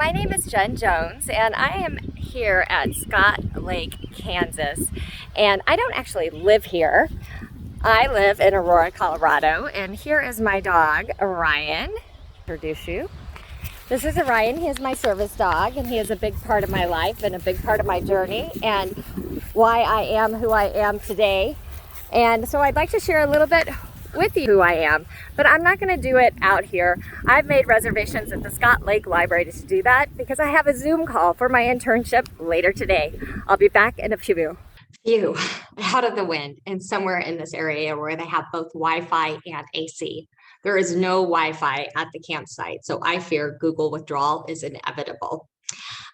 my name is Jen Jones, and I am here at Scott Lake, Kansas. And I don't actually live here. I live in Aurora, Colorado, and here is my dog, Orion. Introduce you. This is Orion. He is my service dog, and he is a big part of my life and a big part of my journey and why I am who I am today. And so I'd like to share a little bit with you who I am, but I'm not going to do it out here. I've made reservations at the Scott Lake Library to do that because I have a Zoom call for my internship later today. I'll be back in a few. Out of the wind and somewhere in this area where they have both Wi-Fi and AC. There is no Wi-Fi at the campsite, so I fear Google withdrawal is inevitable.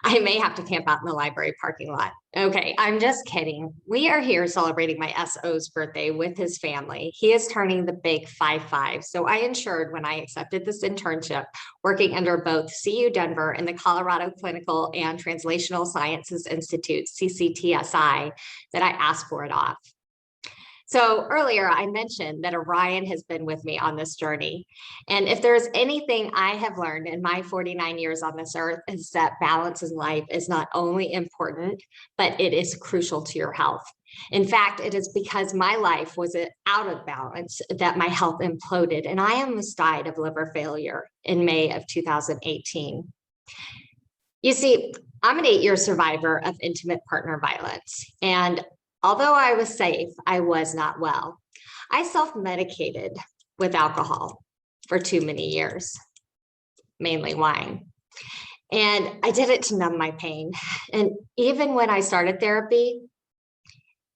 I may have to camp out in the library parking lot. Okay, I'm just kidding. We are here celebrating my SO's birthday with his family. He is turning the big 5-5. So I ensured when I accepted this internship, working under both CU Denver and the Colorado Clinical and Translational Sciences Institute, CCTSI, that I asked for it off. So earlier I mentioned that Orion has been with me on this journey. And if there's anything I have learned in my 49 years on this earth is that balance in life is not only important, but it is crucial to your health. In fact, it is because my life was out of balance that my health imploded, and I almost died of liver failure in May of 2018. You see, I'm an 8-year survivor of intimate partner violence, and although I was safe, I was not well. I self-medicated with alcohol for too many years, mainly wine. And I did it to numb my pain. And even when I started therapy,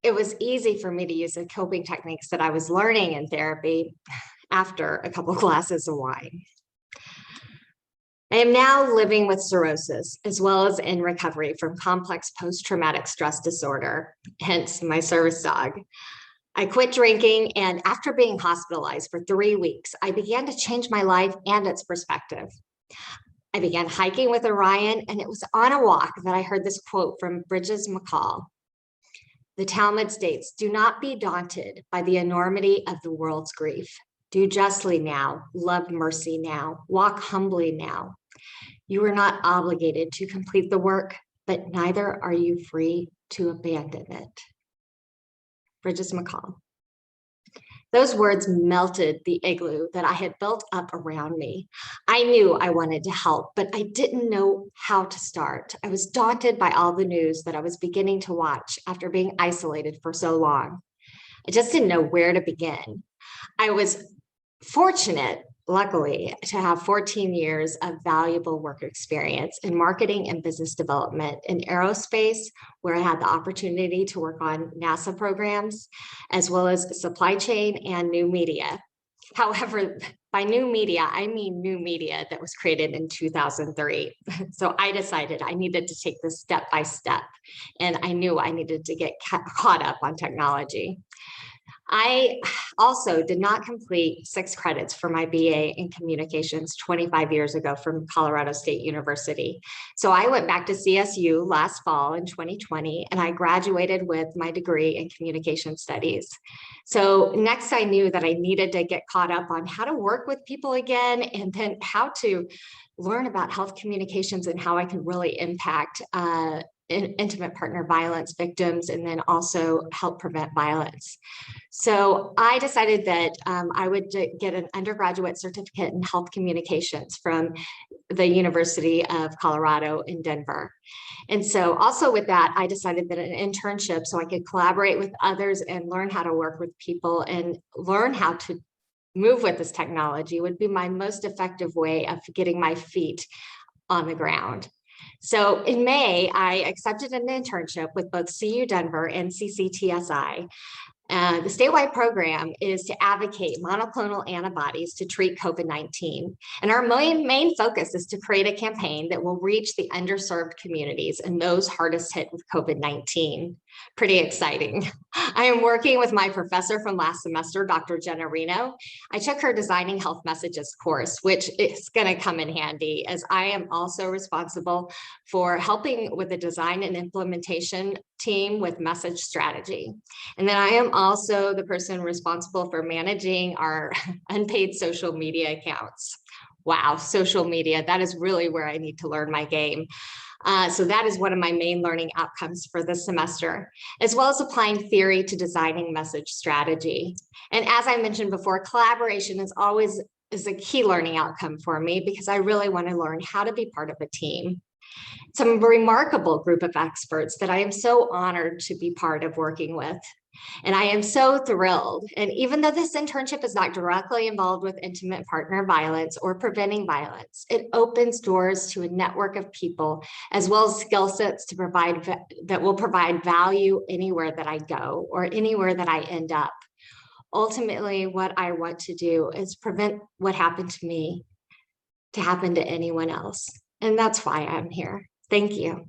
it was easy for me to use the coping techniques that I was learning in therapy after a couple of glasses of wine. I am now living with cirrhosis, as well as in recovery from complex post-traumatic stress disorder, hence my service dog. I quit drinking, and after being hospitalized for 3 weeks, I began to change my life and its perspective. I began hiking with Orion, and it was on a walk that I heard this quote from Bridges McCall. The Talmud states, "Do not be daunted by the enormity of the world's grief. Do justly now, love mercy now, walk humbly now. You are not obligated to complete the work, but neither are you free to abandon it." Bridges McCall. Those words melted the igloo that I had built up around me. I knew I wanted to help, but I didn't know how to start. I was daunted by all the news that I was beginning to watch after being isolated for so long. I just didn't know where to begin. I was fortunate, luckily, to have 14 years of valuable work experience in marketing and business development in aerospace, where I had the opportunity to work on NASA programs, as well as supply chain and new media. However, by new media, I mean new media that was created in 2003. So I decided I needed to take this step by step, and I knew I needed to get caught up on technology. I also did not complete 6 credits for my BA in communications 25 years ago from Colorado State University. So I went back to CSU last fall in 2020, and I graduated with my degree in communication studies. So next I knew that I needed to get caught up on how to work with people again, and then how to learn about health communications and how I could really impact intimate partner violence victims, and then also help prevent violence. So I decided that I would get an undergraduate certificate in health communications from the University of Colorado in Denver. And so also with that, I decided that an internship, so I could collaborate with others and learn how to work with people and learn how to move with this technology, would be my most effective way of getting my feet on the ground. So in May, I accepted an internship with both CU Denver and CCTSI. The statewide program is to advocate monoclonal antibodies to treat COVID-19. And our main focus is to create a campaign that will reach the underserved communities and those hardest hit with COVID-19. Pretty exciting. I am working with my professor from last semester, Dr. Jenna Reno. I took her Designing Health Messages course, which is going to come in handy, as I am also responsible for helping with the design and implementation team with message strategy. And then I am also the person responsible for managing our unpaid social media accounts. wow, social media, that is really where I need to learn my game. So that is one of my main learning outcomes for this semester, as well as applying theory to designing message strategy. And as I mentioned before, collaboration is a key learning outcome for me because I really want to learn how to be part of a team. Some remarkable group of experts that I am so honored to be part of working with. And I am so thrilled. And even though this internship is not directly involved with intimate partner violence or preventing violence, it opens doors to a network of people as well as skill sets to that will provide value anywhere that I go or anywhere that I end up. Ultimately, what I want to do is prevent what happened to me to happen to anyone else. And that's why I'm here. Thank you.